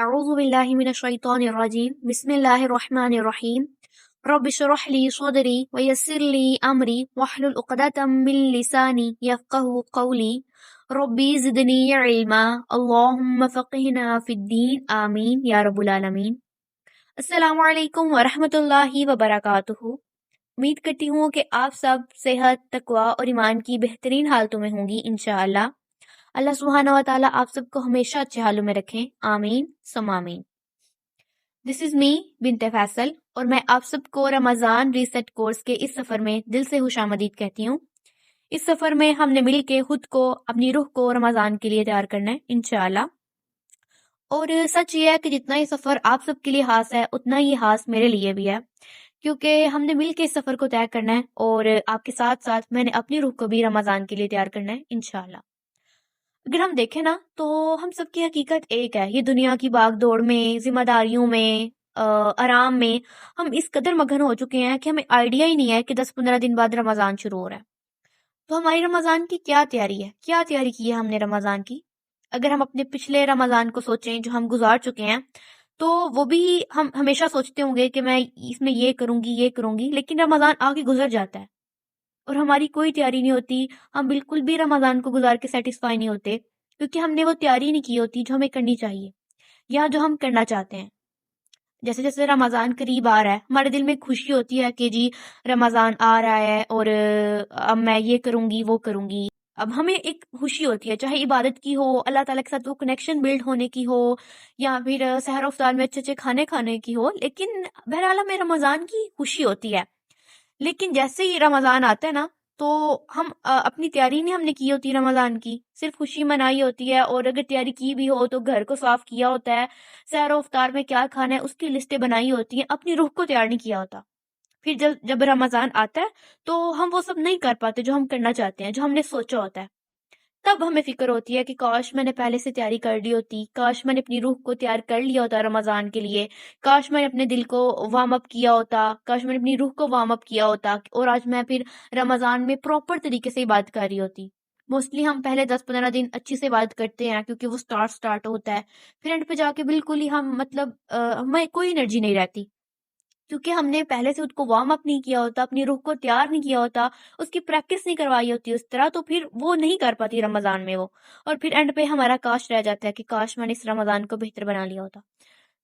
اعوذ باللہ من الشیطان الرجیم بسم اللہ الرحمن الرحیم رب اشرح لی صدری ویسر لی امری واحلل عقدۃ من لسانی یفقهوا قولی ربی زدنی علما اللہم فقہنا فی الدین آمین یا رب العالمین۔ السلام علیکم ورحمۃ اللہ وبرکاتہ۔ امید کرتی ہوں کہ آپ سب صحت، تقوی اور ایمان کی بہترین حالتوں میں ہوں گی انشاءاللہ۔ اللہ سبحانہ و تعالیٰ آپ سب کو ہمیشہ اچھے حالوں میں رکھیں، آمین ثم آمین۔ دس از می بنت فیصل، اور میں آپ سب کو رمضان ریسیٹ کورس کے اس سفر میں دل سے خوش آمدید کہتی ہوں۔ اس سفر میں ہم نے مل کے خود کو، اپنی روح کو رمضان کے لیے تیار کرنا ہے انشاءاللہ۔ اور سچ یہ ہے کہ جتنا یہ سفر آپ سب کے لیے خاص ہے، اتنا ہی خاص میرے لیے بھی ہے، کیونکہ ہم نے مل کے اس سفر کو طے کرنا ہے، اور آپ کے ساتھ ساتھ میں نے اپنی روح کو بھی رمضان کے لیے تیار کرنا ہے انشاءاللہ۔ اگر ہم دیکھیں نا تو ہم سب کی حقیقت ایک ہے، یہ دنیا کی باغ دوڑ میں، ذمہ داریوں میں، آرام میں ہم اس قدر مگن ہو چکے ہیں کہ ہمیں آئیڈیا ہی نہیں ہے کہ 10-15 دن بعد رمضان شروع ہو رہا ہے۔ تو ہماری رمضان کی کیا تیاری ہے، کیا تیاری کی ہے ہم نے رمضان کی؟ اگر ہم اپنے پچھلے رمضان کو سوچیں جو ہم گزار چکے ہیں، تو وہ بھی ہم ہمیشہ سوچتے ہوں گے کہ میں اس میں یہ کروں گی، یہ کروں گی، لیکن رمضان آگے گزر جاتا ہے اور ہماری کوئی تیاری نہیں ہوتی۔ ہم بالکل بھی رمضان کو گزار کے سیٹسفائی نہیں ہوتے، کیونکہ ہم نے وہ تیاری نہیں کی ہوتی جو ہمیں کرنی چاہیے یا جو ہم کرنا چاہتے ہیں۔ جیسے جیسے رمضان قریب آ رہا ہے، ہمارے دل میں خوشی ہوتی ہے کہ جی رمضان آ رہا ہے اور اب میں یہ کروں گی، وہ کروں گی۔ اب ہمیں ایک خوشی ہوتی ہے، چاہے عبادت کی ہو، اللہ تعالیٰ کے ساتھ وہ کنیکشن بلڈ ہونے کی ہو، یا پھر سحر و افطار میں اچھے اچھے کھانے کھانے کی ہو، لیکن بہرحال ہمیں رمضان کی خوشی ہوتی ہے۔ لیکن جیسے ہی رمضان آتا ہے نا، تو ہم اپنی تیاری نہیں ہم نے کی ہوتی رمضان کی، صرف خوشی منائی ہوتی ہے، اور اگر تیاری کی بھی ہو تو گھر کو صاف کیا ہوتا ہے، سحر و افطار میں کیا کھانا ہے اس کی لسٹیں بنائی ہوتی ہیں، اپنی روح کو تیار نہیں کیا ہوتا۔ پھر جب رمضان آتا ہے تو ہم وہ سب نہیں کر پاتے جو ہم کرنا چاہتے ہیں، جو ہم نے سوچا ہوتا ہے۔ تب ہمیں فکر ہوتی ہے کہ کاش میں نے پہلے سے تیاری کر لی ہوتی، کاش میں نے اپنی روح کو تیار کر لیا ہوتا رمضان کے لیے، کاش میں نے اپنے دل کو وارم اپ کیا ہوتا، کاش میں نے اپنی روح کو وارم اپ کیا ہوتا، اور آج میں پھر رمضان میں پراپر طریقے سے عبادت کر رہی ہوتی۔ موسٹلی ہم پہلے 10-15 دن اچھی سے عبادت کرتے ہیں کیونکہ وہ سٹارٹ ہوتا ہے، پھر اینڈ پہ جا کے بالکل ہی ہم ہمیں کوئی انرجی نہیں رہتی، کیونکہ ہم نے پہلے سے اس کو وارم اپ نہیں کیا ہوتا، اپنی روح کو تیار نہیں کیا ہوتا، اس کی پریکٹس نہیں کروائی ہوتی اس طرح، تو پھر وہ نہیں کر پاتی رمضان میں وہ، اور پھر اینڈ پہ ہمارا کاش رہ جاتا ہے کہ کاش میں نے اس رمضان کو بہتر بنا لیا ہوتا۔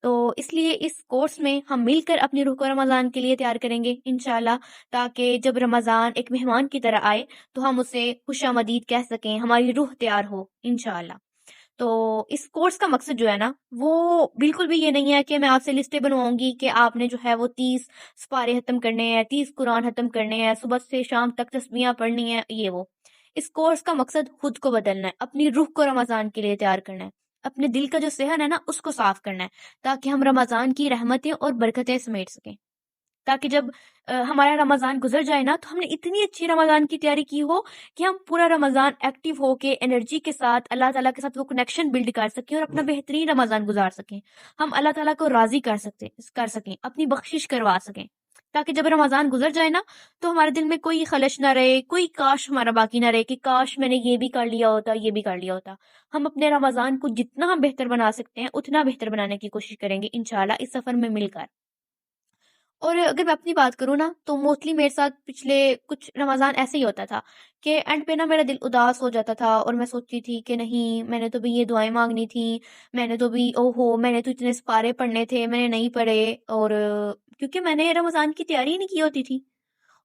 تو اس لیے اس کورس میں ہم مل کر اپنی روح کو رمضان کے لیے تیار کریں گے انشاءاللہ، تاکہ جب رمضان ایک مہمان کی طرح آئے تو ہم اسے خوش آمدید کہہ سکیں، ہماری روح تیار ہو انشاءاللہ۔ تو اس کورس کا مقصد جو ہے نا، وہ بالکل بھی یہ نہیں ہے کہ میں آپ سے لسٹیں بنواؤں گی کہ آپ نے جو ہے وہ 30 سپارے ختم کرنے ہیں، 30 قرآن ختم کرنے ہیں، صبح سے شام تک تسبیحاں پڑھنی ہیں، یہ وہ۔ اس کورس کا مقصد خود کو بدلنا ہے، اپنی روح کو رمضان کے لیے تیار کرنا ہے، اپنے دل کا جو صحن ہے نا اس کو صاف کرنا ہے، تاکہ ہم رمضان کی رحمتیں اور برکتیں سمیٹ سکیں، تاکہ جب ہمارا رمضان گزر جائے نا تو ہم نے اتنی اچھی رمضان کی تیاری کی ہو کہ ہم پورا رمضان ایکٹیو ہو کے انرجی کے ساتھ اللہ تعالیٰ کے ساتھ وہ کنیکشن بلڈ کر سکیں اور اپنا بہترین رمضان گزار سکیں، ہم اللہ تعالیٰ کو راضی کر سکیں، اپنی بخشش کروا سکیں، تاکہ جب رمضان گزر جائے نا تو ہمارے دل میں کوئی خلش نہ رہے، کوئی کاش ہمارا باقی نہ رہے کہ کاش میں نے یہ بھی کر لیا ہوتا، یہ بھی کر لیا ہوتا۔ ہم اپنے رمضان کو جتنا ہم بہتر بنا سکتے ہیں اتنا بہتر بنانے کی کوشش کریں گے انشاءاللہ اس سفر میں مل کر۔ اور اگر میں اپنی بات کروں نا تو موسٹلی میرے ساتھ پچھلے کچھ رمضان ایسے ہی ہوتا تھا کہ اینڈ پہ نا میرا دل اداس ہو جاتا تھا، اور میں سوچتی تھی کہ نہیں، میں نے تو بھی یہ دعائیں مانگنی تھی، میں نے تو بھی میں نے تو اتنے سپارے پڑھنے تھے، میں نے نہیں پڑھے، اور کیونکہ میں نے رمضان کی تیاری ہی نہیں کی ہوتی تھی۔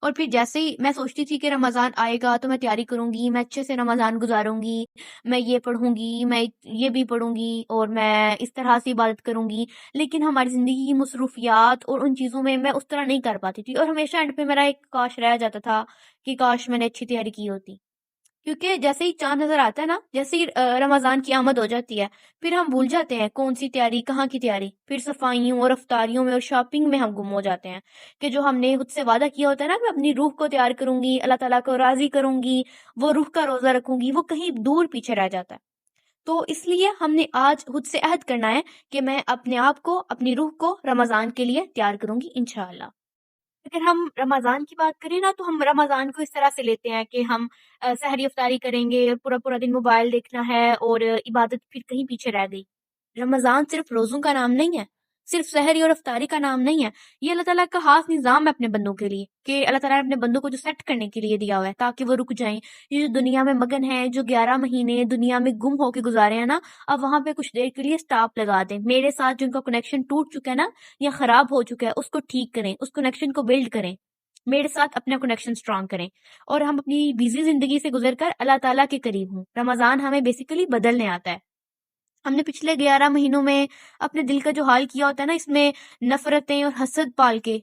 اور پھر جیسے ہی میں سوچتی تھی کہ رمضان آئے گا تو میں تیاری کروں گی، میں اچھے سے رمضان گزاروں گی، میں یہ پڑھوں گی، میں یہ بھی پڑھوں گی، اور میں اس طرح سے عبادت کروں گی، لیکن ہماری زندگی کی مصروفیات اور ان چیزوں میں اس طرح نہیں کر پاتی تھی، اور ہمیشہ اینڈ پہ میرا ایک کاش رہ جاتا تھا کہ کاش میں نے اچھی تیاری کی ہوتی۔ کیونکہ جیسے ہی چاند نظر آتا ہے نا، جیسے ہی رمضان کی آمد ہو جاتی ہے، پھر ہم بھول جاتے ہیں کون سی تیاری، کہاں کی تیاری، پھر صفائیوں اور افطاریوں میں اور شاپنگ میں ہم گم ہو جاتے ہیں کہ جو ہم نے خود سے وعدہ کیا ہوتا ہے نا، میں اپنی روح کو تیار کروں گی، اللہ تعالیٰ کو راضی کروں گی، وہ روح کا روزہ رکھوں گی، وہ کہیں دور پیچھے رہ جاتا ہے۔ تو اس لیے ہم نے آج خود سے عہد کرنا ہے کہ میں اپنے آپ کو، اپنی روح کو رمضان کے لیے تیار کروں گی انشاءاللہ۔ اگر ہم رمضان کی بات کریں نا تو ہم رمضان کو اس طرح سے لیتے ہیں کہ ہم سحری افطاری کریں گے، پورا پورا دن موبائل دیکھنا ہے، اور عبادت پھر کہیں پیچھے رہ گئی۔ رمضان صرف روزوں کا نام نہیں ہے، صرف سحری اور افطاری کا نام نہیں ہے، یہ اللہ تعالیٰ کا خاص نظام ہے اپنے بندوں کے لیے، کہ اللہ تعالیٰ نے اپنے بندوں کو جو سیٹ کرنے کے لیے دیا ہوا ہے تاکہ وہ رک جائیں۔ یہ جو دنیا میں مگن ہے، جو 11 مہینے دنیا میں گم ہو کے گزارے ہیں نا، اب وہاں پہ کچھ دیر کے لیے سٹاپ لگا دیں، میرے ساتھ جن کا کنیکشن ٹوٹ چکا ہے نا یا خراب ہو چکا ہے اس کو ٹھیک کریں، اس کنیکشن کو بلڈ کریں، میرے ساتھ اپنا کنیکشن سٹرانگ کریں، اور ہم اپنی بیزی زندگی سے گزر کر اللہ تعالیٰ کے قریب ہوں۔ رمضان ہمیں بیسیکلی بدلنے آتا ہے۔ ہم نے پچھلے 11 مہینوں میں اپنے دل کا جو حال کیا ہوتا ہے نا، اس میں نفرتیں اور حسد پال کے،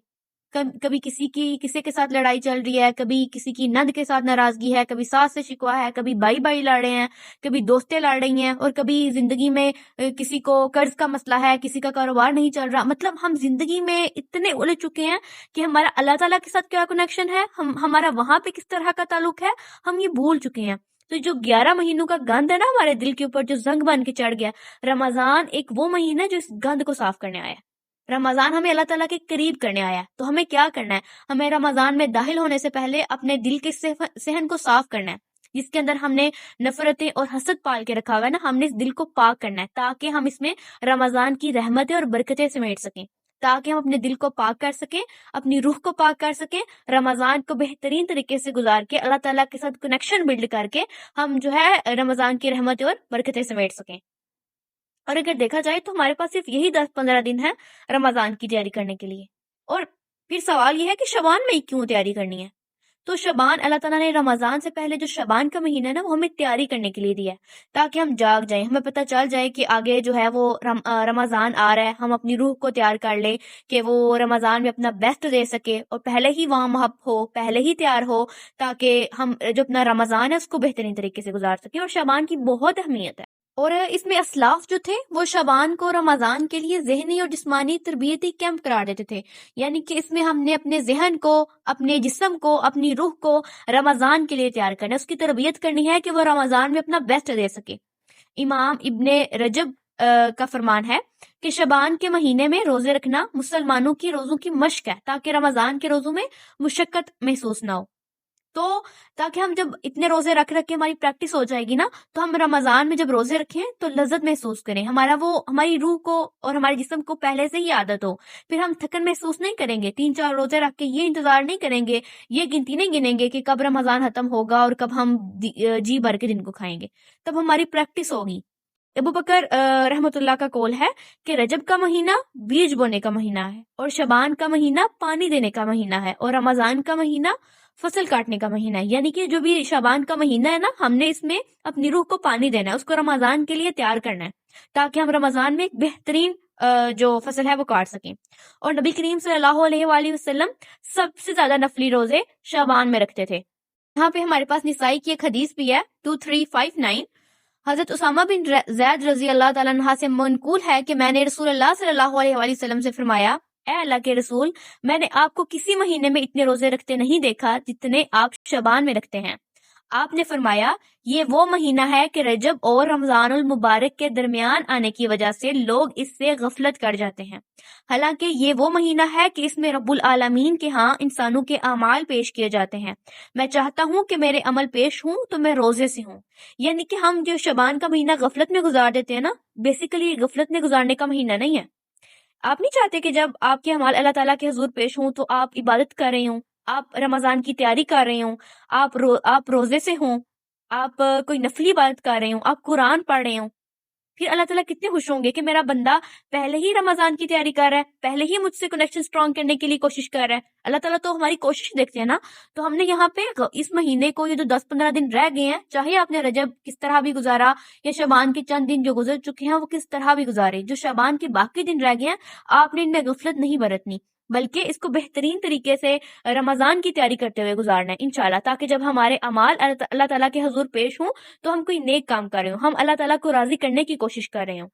کبھی کسی کے ساتھ لڑائی چل رہی ہے، کبھی کسی کی نند کے ساتھ ناراضگی ہے، کبھی ساس سے شکوہ ہے، کبھی بائی لڑ رہے ہیں، کبھی دوستیں لڑ رہی ہیں، اور کبھی زندگی میں کسی کو قرض کا مسئلہ ہے، کسی کا کاروبار نہیں چل رہا۔ مطلب ہم زندگی میں اتنے الجھ چکے ہیں کہ ہمارا اللہ تعالیٰ کے ساتھ کیا کنیکشن ہے، ہمارا وہاں پہ کس طرح کا تعلق ہے، ہم یہ بھول چکے ہیں۔ تو جو 11 مہینوں کا گند ہے نا ہمارے دل کے اوپر، جو زنگ بن کے چڑھ گیا، رمضان ایک وہ مہینہ ہے جو اس گند کو صاف کرنے آیا ہے۔ رمضان ہمیں اللہ تعالیٰ کے قریب کرنے آیا ہے۔ تو ہمیں کیا کرنا ہے؟ ہمیں رمضان میں داخل ہونے سے پہلے اپنے دل کے صحن کو صاف کرنا ہے، جس کے اندر ہم نے نفرتیں اور حسد پال کے رکھا ہوا ہے نا، ہم نے اس دل کو پاک کرنا ہے تاکہ ہم اس میں رمضان کی رحمتیں اور برکتیں سمیٹ سکیں، تاکہ ہم اپنے دل کو پاک کر سکیں، اپنی روح کو پاک کر سکیں، رمضان کو بہترین طریقے سے گزار کے اللہ تعالیٰ کے ساتھ کنیکشن بلڈ کر کے ہم جو ہے رمضان کی رحمتیں اور برکتیں سمیٹ سکیں۔ اور اگر دیکھا جائے تو ہمارے پاس صرف یہی 10-15 دن ہے رمضان کی تیاری کرنے کے لیے، اور پھر سوال یہ ہے کہ شعبان میں کیوں تیاری کرنی ہے؟ تو شعبان، اللہ تعالیٰ نے رمضان سے پہلے جو شعبان کا مہینہ ہے نا، وہ ہمیں تیاری کرنے کے لیے دیا ہے تاکہ ہم جاگ جائیں، ہمیں پتہ چل جائے کہ آگے جو ہے وہ رمضان آ رہا ہے، ہم اپنی روح کو تیار کر لیں کہ وہ رمضان میں اپنا بیسٹ دے سکے، اور پہلے ہی وہاں محب ہو، پہلے ہی تیار ہو، تاکہ ہم جو اپنا رمضان ہے اس کو بہترین طریقے سے گزار سکیں۔ اور شعبان کی بہت اہمیت ہے، اور اس میں اسلاف جو تھے وہ شعبان کو رمضان کے لیے ذہنی اور جسمانی تربیتی کیمپ قرار دیتے تھے، یعنی کہ اس میں ہم نے اپنے ذہن کو، اپنے جسم کو، اپنی روح کو رمضان کے لیے تیار کرنا ہے، اس کی تربیت کرنی ہے کہ وہ رمضان میں اپنا بیسٹ دے سکے۔ امام ابن رجب کا فرمان ہے کہ شعبان کے مہینے میں روزے رکھنا مسلمانوں کی روزوں کی مشق ہے تاکہ رمضان کے روزوں میں مشقت محسوس نہ ہو۔ تو تاکہ ہم جب اتنے روزے رکھ کے ہماری پریکٹس ہو جائے گی نا، تو ہم رمضان میں جب روزے رکھیں تو لذت محسوس کریں، ہماری روح کو اور ہمارے جسم کو پہلے سے ہی عادت ہو، پھر ہم تھکن محسوس نہیں کریں گے، 3-4 روزے رکھ کے یہ انتظار نہیں کریں گے، یہ گنتی نہیں گنیں گے کہ کب رمضان ختم ہوگا اور کب ہم جی بھر کے دن کو کھائیں گے، تب ہماری پریکٹس ہوگی۔ ابو بکر رحمت اللہ کا قول ہے کہ رجب کا مہینہ بیج بونے کا مہینہ ہے، اور شعبان کا مہینہ پانی دینے کا مہینہ ہے، اور رمضان کا مہینہ فصل کاٹنے کا مہینہ ہے۔ یعنی کہ جو بھی شعبان کا مہینہ ہے نا، ہم نے اس میں اپنی روح کو پانی دینا ہے، اس کو رمضان کے لیے تیار کرنا ہے تاکہ ہم رمضان میں ایک بہترین جو فصل ہے وہ کاٹ سکیں۔ اور نبی کریم صلی اللہ علیہ وآلہ وسلم سب سے زیادہ نفلی روزے شعبان میں رکھتے تھے۔ یہاں پہ ہمارے پاس نسائی کی ایک حدیث بھی ہے 2359، حضرت اسامہ بن زید رضی اللہ تعالیٰ عنہ سے منقول ہے کہ میں نے رسول اللہ صلی اللہ علیہ وآلہ وسلم سے فرمایا، اے اللہ کے رسول، میں نے آپ کو کسی مہینے میں اتنے روزے رکھتے نہیں دیکھا جتنے آپ شعبان میں رکھتے ہیں۔ آپ نے فرمایا، یہ وہ مہینہ ہے کہ رجب اور رمضان المبارک کے درمیان آنے کی وجہ سے لوگ اس سے غفلت کر جاتے ہیں، حالانکہ یہ وہ مہینہ ہے کہ اس میں رب العالمین کے ہاں انسانوں کے اعمال پیش کیے جاتے ہیں۔ میں چاہتا ہوں کہ میرے عمل پیش ہوں تو میں روزے سے ہوں۔ یعنی کہ ہم جو شعبان کا مہینہ غفلت میں گزار دیتے ہیں نا، بیسیکلی غفلت میں گزارنے کا مہینہ نہیں ہے۔ آپ نہیں چاہتے کہ جب آپ کے اعمال اللہ تعالیٰ کے حضور پیش ہوں تو آپ عبادت کر رہے ہوں، آپ رمضان کی تیاری کر رہے ہوں، آپ روزے سے ہوں، آپ کوئی نفلی عبادت کر رہے ہوں، آپ قرآن پڑھ رہے ہوں، پھر اللہ تعالیٰ کتنے خوش ہوں گے کہ میرا بندہ پہلے ہی رمضان کی تیاری کر رہا ہے، پہلے ہی مجھ سے کنیکشن سٹرونگ کرنے کے لیے کوشش کر رہا ہے۔ اللہ تعالیٰ تو ہماری کوشش دیکھتے ہیں نا۔ تو ہم نے یہاں پہ اس مہینے کو، یہ جو 10-15 دن رہ گئے ہیں، چاہے آپ نے رجب کس طرح بھی گزارا یا شعبان کے چند دن جو گزر چکے ہیں وہ کس طرح بھی گزارے، جو شعبان کے باقی دن رہ گئے ہیں آپ نے ان میں غفلت نہیں برتنی، بلکہ اس کو بہترین طریقے سے رمضان کی تیاری کرتے ہوئے گزارنا ہے انشاءاللہ، تاکہ جب ہمارے اعمال اللہ تعالیٰ کے حضور پیش ہوں تو ہم کوئی نیک کام کر رہے ہوں، ہم اللہ تعالیٰ کو راضی کرنے کی کوشش کر رہے ہوں۔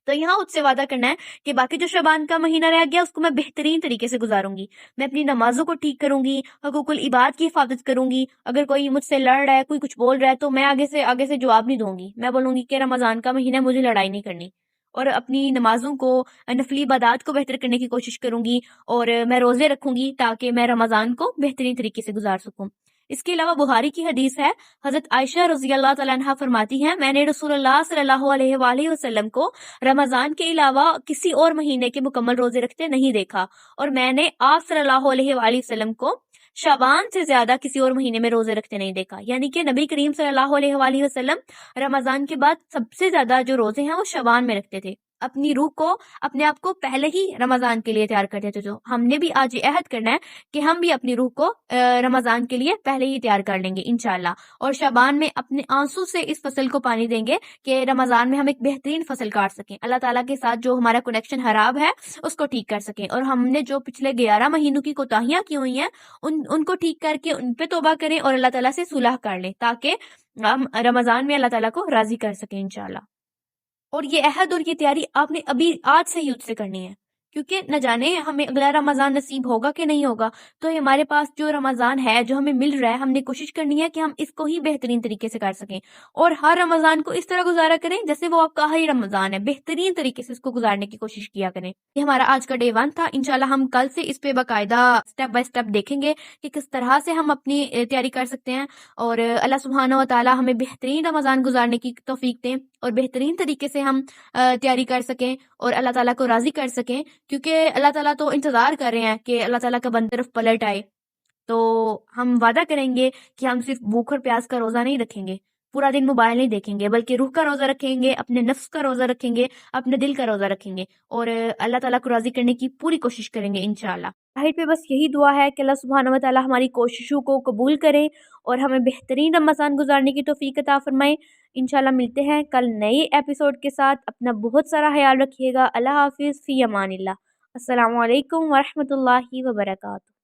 تو یہاں اس سے وعدہ کرنا ہے کہ باقی جو شعبان کا مہینہ رہ گیا اس کو میں بہترین طریقے سے گزاروں گی، میں اپنی نمازوں کو ٹھیک کروں گی، حقوق العباد کی حفاظت کروں گی، اگر کوئی مجھ سے لڑ رہا ہے، کوئی کچھ بول رہا ہے تو میں آگے سے جواب نہیں دوں گی، میں بولوں گی کہ رمضان کا مہینہ مجھے لڑائی نہیں کرنی، اور اپنی نمازوں کو، نفلی عبادات کو بہتر کرنے کی کوشش کروں گی، اور میں روزے رکھوں گی تاکہ میں رمضان کو بہترین طریقے سے گزار سکوں۔ اس کے علاوہ بخاری کی حدیث ہے، حضرت عائشہ رضی اللہ تعالیٰ عنہ فرماتی ہیں، میں نے رسول اللہ صلی اللہ علیہ وآلہ وسلم کو رمضان کے علاوہ کسی اور مہینے کے مکمل روزے رکھتے نہیں دیکھا، اور میں نے آپ صلی اللہ علیہ وآلہ وسلم کو شعبان سے زیادہ کسی اور مہینے میں روزے رکھتے نہیں دیکھا۔ یعنی کہ نبی کریم صلی اللہ علیہ وآلہ وسلم رمضان کے بعد سب سے زیادہ جو روزے ہیں وہ شعبان میں رکھتے تھے، اپنی روح کو، اپنے آپ کو پہلے ہی رمضان کے لیے تیار کرتے تھے۔ جو ہم نے بھی آج یہ عہد کرنا ہے کہ ہم بھی اپنی روح کو رمضان کے لیے پہلے ہی تیار کر لیں گے انشاءاللہ، اور شعبان میں اپنے آنسو سے اس فصل کو پانی دیں گے کہ رمضان میں ہم ایک بہترین فصل کاٹ سکیں، اللہ تعالیٰ کے ساتھ جو ہمارا کنیکشن خراب ہے اس کو ٹھیک کر سکیں، اور ہم نے جو پچھلے 11 مہینوں کی کوتاہیاں کی ہوئی ہیں ان کو ٹھیک کر کے ان پہ توبہ کریں اور اللہ تعالیٰ سے صلح کر لیں، تاکہ ہم رمضان میں اللہ تعالیٰ کو راضی کر سکیں انشاءاللہ۔ اور یہ عہد اور یہ تیاری آپ نے ابھی آج سے ہی اس سے کرنی ہے، کیونکہ نہ جانے ہمیں اگلا رمضان نصیب ہوگا کہ نہیں ہوگا، تو ہمارے پاس جو رمضان ہے جو ہمیں مل رہا ہے، ہم نے کوشش کرنی ہے کہ ہم اس کو ہی بہترین طریقے سے کر سکیں، اور ہر رمضان کو اس طرح گزارا کریں جیسے وہ آپ کا ہی رمضان ہے، بہترین طریقے سے اس کو گزارنے کی کوشش کیا کریں۔ یہ ہمارا آج کا ڈے 1 تھا، انشاءاللہ ہم کل سے اس پہ باقاعدہ سٹیپ بائی سٹیپ دیکھیں گے کہ کس طرح سے ہم اپنی تیاری کر سکتے ہیں، اور اللہ سبحانہ و تعالی ہمیں بہترین رمضان گزارنے کی توفیق دیں اور بہترین طریقے سے ہم تیاری کر سکیں اور اللہ تعالیٰ کو راضی کر سکیں، کیونکہ اللہ تعالیٰ تو انتظار کر رہے ہیں کہ اللہ تعالیٰ کا بندہ طرف پلٹ آئے۔ تو ہم وعدہ کریں گے کہ ہم صرف بھوک اور پیاس کا روزہ نہیں رکھیں گے، پورا دن موبائل نہیں دیکھیں گے، بلکہ روح کا روزہ رکھیں گے، اپنے نفس کا روزہ رکھیں گے، اپنے دل کا روزہ رکھیں گے، اور اللہ تعالیٰ کو راضی کرنے کی پوری کوشش کریں گے انشاءاللہ۔ آخر پہ بس یہی دعا ہے کہ اللہ سبحانہ و تعالیٰ ہماری کوششوں کو قبول کرے اور ہمیں بہترین رمضان گزارنے کی توفیق عطا فرمائے۔ انشاءاللہ ملتے ہیں کل نئے ایپیسوڈ کے ساتھ، اپنا بہت سارا خیال رکھیے گا۔ اللہ حافظ، فی امان اللہ، السلام علیکم ورحمۃ اللہ وبرکاتہ۔